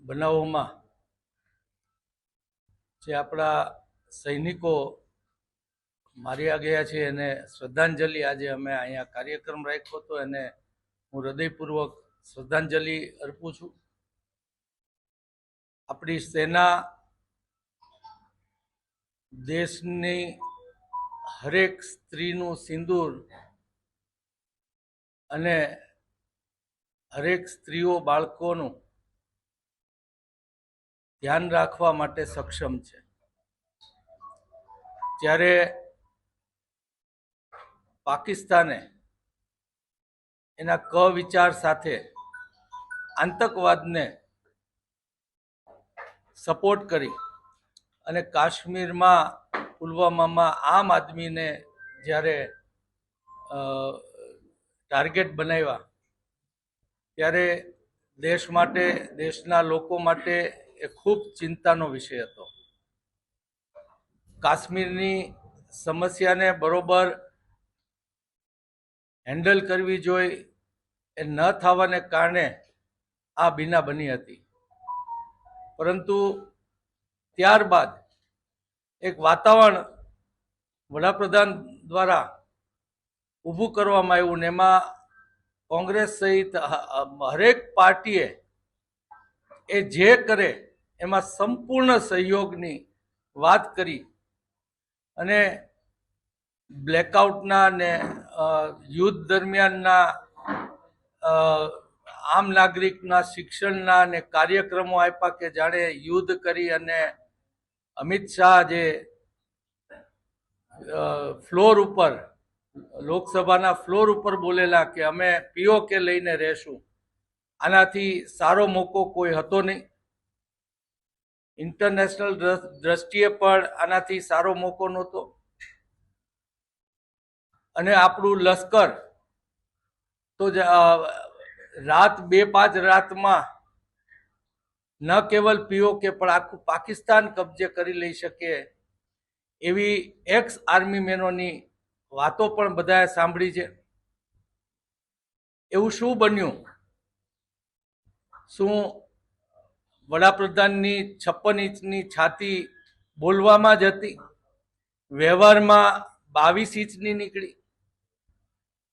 બનાવોમાં જે આપણા સૈનિકો માર્યા ગયા છે એને શ્રદ્ધાંજલિ આજે અમે અહીંયા કાર્યક્રમ રાખ્યો હતો અને હું હૃદયપૂર્વક શ્રદ્ધાંજલિ અર્પું છું. આપણી સેના દેશની હરેક સ્ત્રીનું સિંદૂર અને હરેક સ્ત્રીઓ બાળકોનું ધ્યાન રાખવા માટે સક્ષમ છે. જ્યારે પાકિસ્તાને એના વિચાર સાથે આતંકવાદને સપોર્ટ કરી અને કાશ્મીરમાં પુલવામામાં આમ આદમીને જ્યારે ટાર્ગેટ બનાવ્યા ત્યારે દેશ માટે, દેશના લોકો માટે એ ખૂબ ચિંતાનો વિષય હતો. કાશ્મીરની સમસ્યાને બરોબર હેન્ડલ કરવી જોઈએ એ ન થવાને કારણે આ બીના બની હતી. પરંતુ ત્યારબાદ એક વાતાવરણ વડાપ્રધાન દ્વારા ઊભું કરવામાં આવ્યું ને એમાં કોંગ્રેસ સહિત હરેક પાર્ટીએ એ જે કરે એમાં સંપૂર્ણ સહયોગની વાત કરી અને બ્લેકઆઉટના ને યુદ્ધ દરમિયાનના આમ નાગરિકના શિક્ષણના ને કાર્યક્રમો આપ્યા કે જાણે યુદ્ધ કરી અને અમિત શાહ જે ફ્લોર ઉપર લોકસભાના ફ્લોર ઉપર બોલેલા કે અમે પીઓકે લઈને રહેશું, આનાથી સારો મોકો કોઈ હતો નહીં. ઇન્ટરનેશનલ દ્રષ્ટિએ પણ આનાથી સારો મોકો નહોતો. અને આપણું લશ્કર તો રાત 2-5 રાતમાં ન કેવલ પીઓકે પણ આખું પાકિસ્તાન કબજે કરી લઈ શકે એવી એક્સ આર્મી મેનોની વાતો પણ બધાએ સાંભળી છે. એવું શું બન્યું? શું વડાપ્રધાનની 56 ઇંચની છાતી બોલવામાં જ હતી? વ્યવહારમાં 22 ઇંચની નીકળી?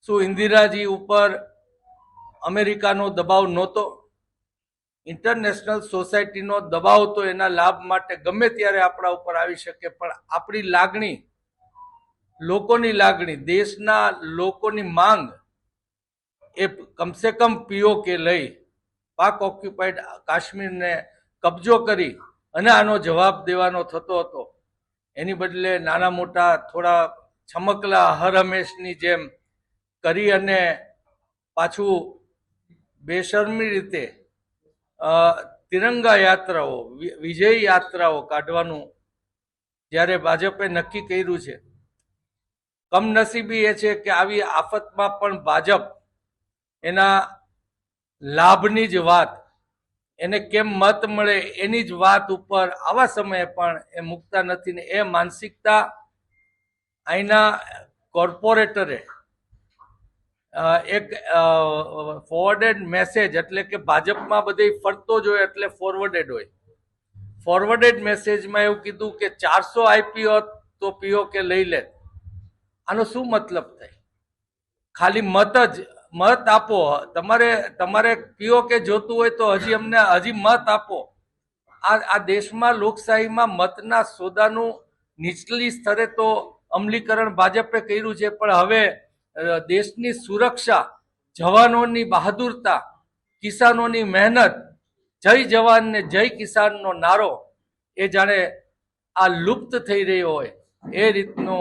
શું ઇન્દિરાજી ઉપર અમેરિકાનો દબાવ નહોતો? ઇન્ટરનેશનલ સોસાયટીનો દબાવ તો એના લાભ માટે ગમે ત્યારે આપણા ઉપર આવી શકે, પણ આપણી લાગણી, લોકોની લાગણી, દેશના લોકોની માંગ એ કમસે કમ પીઓકે લઈ પાક ઓક્યુપાઈડ કાશ્મીરને કબજો કરી અને આનો જવાબ દેવાનો થતો હતો. એની બદલે નાના મોટા થોડા છમકલા હર હંમેશની જેમ કરી અને પાછું બેશરમી રીતે તિરંગા યાત્રાઓ, વિજય યાત્રાઓ કાઢવાનું જ્યારે ભાજપે નક્કી કર્યું છે. કમનસીબી એ છે કે આવી આફતમાં પણ ભાજપ એના લાભની જ વાત, એને કેમ મત મળે એની જ વાત ઉપર આવા સમયે પણ એ મૂકતા નથી. ને એ માનસિકતા અહીંના કોર્પોરેટરે એક ફોરવર્ડેડ મેસેજ, એટલે કે ભાજપમાં બધે ફરતો જ હોય એટલે ફોરવર્ડેડ હોય. ફોરવર્ડેડ મેસેજમાં એવું કીધું કે 400 આઈપીઓ તો પીઓકે લઈ લે. આનો શું મતલબ થાય? ખાલી મત આપો. તમારે પીઓકે જોતું હોય તો હજી મત આપો. આ દેશમાં લોકશાહીમાં મતના સોદાનું નીચલી સ્તરે તો અમલીકરણ ભાજપે કર્યું છે, પણ હવે દેશની સુરક્ષા, જવાનોની બહાદુરતા, કિસાનોની મહેનત, જય જવાન ને જય કિસાનનો નારો એ જાણે આ લુપ્ત થઈ રહ્યો હોય એ રીતનો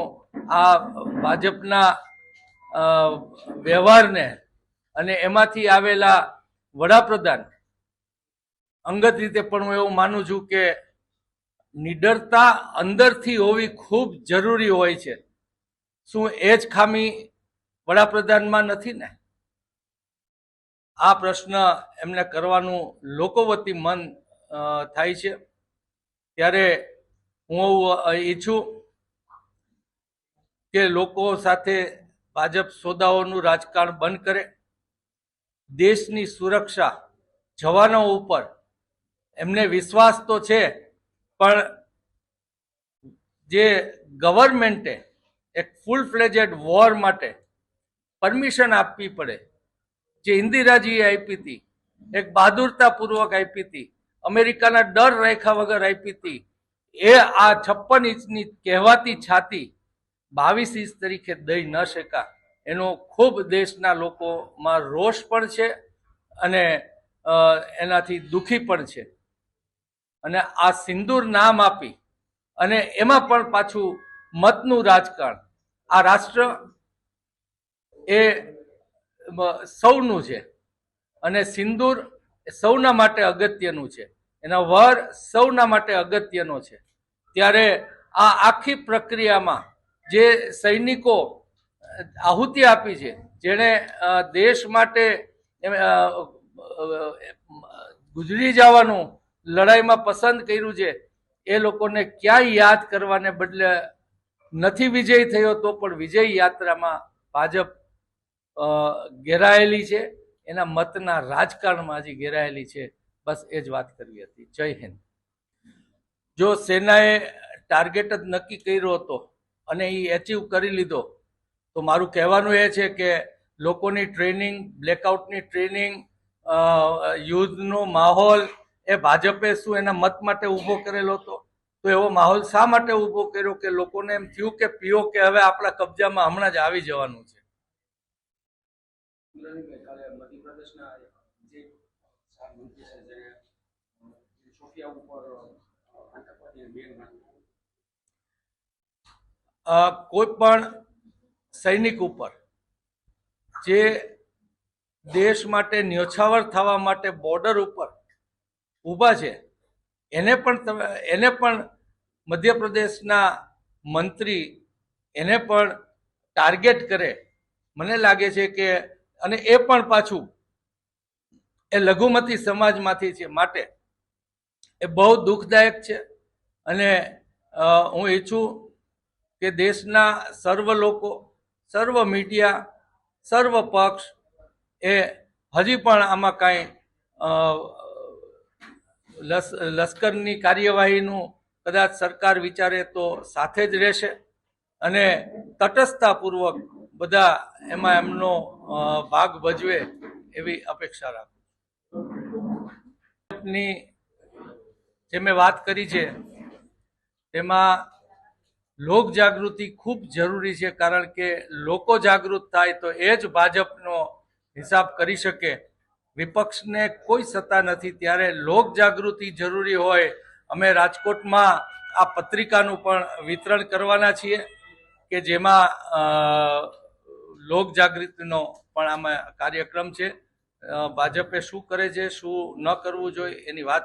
આ ભાજપના વ્યવહારને અને એમાંથી આવેલા વડાપ્રધાન, અંગત રીતે પણ હું એવું માનું છું કે નિડરતા અંદરથી હોવી ખૂબ જરૂરી હોય છે. શું એ જ ખામી વડાપ્રધાનમાં નથી ને? આ પ્રશ્ન એમને કરવાનું લોકો વતી મન થાય છે. ત્યારે હું ઈચ્છું કે લોકો સાથે ભાજપ સોદાઓનું રાજકારણ બંધ કરે. દેશની સુરક્ષા, જવાનો ઉપર એમને વિશ્વાસ તો છે, પણ જે ગવર્મેન્ટે એક ફૂલ ફ્લેજેડ વોર માટે પરમિશન આપવી પડે, જે ઇન્દિરાજીએ આપી હતી, એક બહાદુરતાપૂર્વક આપી હતી, અમેરિકાના ડર રાખ્યા વગર આપી હતી, એ આ 56 ઇંચની કહેવાતી છાતી 22 ઇંચ તરીકે દઈ ન શકા. એનો ખૂબ દેશના લોકોમાં રોષ પણ છે અને એનાથી દુઃખી પણ છે. અને આ સિંદૂર નામ આપી અને એમાં પણ પાછું મતનું રાજકારણ. આ રાષ્ટ્ર એ સૌનું છે અને સિંદૂર સૌના માટે અગત્યનું છે, એના વર સૌના માટે અગત્યનો છે. ત્યારે આ આખી પ્રક્રિયામાં જે સૈનિકો આહુતિ આપી છે, જેણે દેશ માટે ગુજરી જવાનું લડાઈમાં પસંદ કર્યું છે, એ લોકોને ક્યાંય યાદ કરવાને બદલે નથી વિજય થયો તો પણ વિજય યાત્રામાં ભાજપ ઘેરાયેલી છે, એના મતના રાજકારણમાં હજી ઘેરાયેલી છે. બસ એ જ વાત કરવી હતી. જય હિન્દ. જો સેનાએ ટાર્ગેટ જ નક્કી કર્યો હતો અને એ એચીવ કરી લીધો, તો મારું કહેવાનું એ છે કે લોકોની ટ્રેનિંગ, બ્લેકઆઉટની ટ્રેનિંગ, યુદ્ધનો માહોલ એ ભાજપે શું એના મત માટે ઊભો કરેલો હતો? તો એવો માહોલ શા માટે ઊભો કર્યો કે લોકોને એમ થયું કે પીઓ કે હવે આપણા કબજામાં હમણાં જ આવી જવાનું છે. કોઈ પણ સૈનિક ઉપર જે દેશ માટે ન્યોછાવર થવા માટે બોર્ડર ઉપર ઊભા છે, એને પણ મધ્યપ્રદેશના મંત્રી એને પણ ટાર્ગેટ કરે, મને લાગે છે કે, અને એ પણ પાછું એ લઘુમતી સમાજમાંથી છે, માટે એ બહુ દુઃખદાયક છે. અને હું ઈચ્છું કે દેશના સર્વ લોકો, સર્વ મીડિયા, સર્વ પક્ષ એ હજી પણ આમાં કાંઈ લશ્કરની કાર્યવાહીનું કદાચ સરકાર વિચારે તો સાથે જ રહેશે અને તટસ્થતાપૂર્વક બધા એમાં એમનો ભાગ ભજવે એવી અપેક્ષા રાખું. ની જે મેં વાત કરી છે તેમાં લોક જાગૃતિ ખૂબ જરૂરી છે, કારણ કે લોકો જાગૃત થાય તો એ જ ભાજપનો હિસાબ કરી શકે. વિપક્ષને કોઈ સત્તા નથી, ત્યારે લોક જાગૃતિ જરૂરી હોય. અમે રાજકોટમાં આ પત્રિકાનું પણ વિતરણ કરવાના છીએ કે જેમાં લોક જાગૃતિનો પણ આમાં કાર્યક્રમ છે. ભાજપે શું કરે છે, શું ન કરવું જોઈએ એની વાત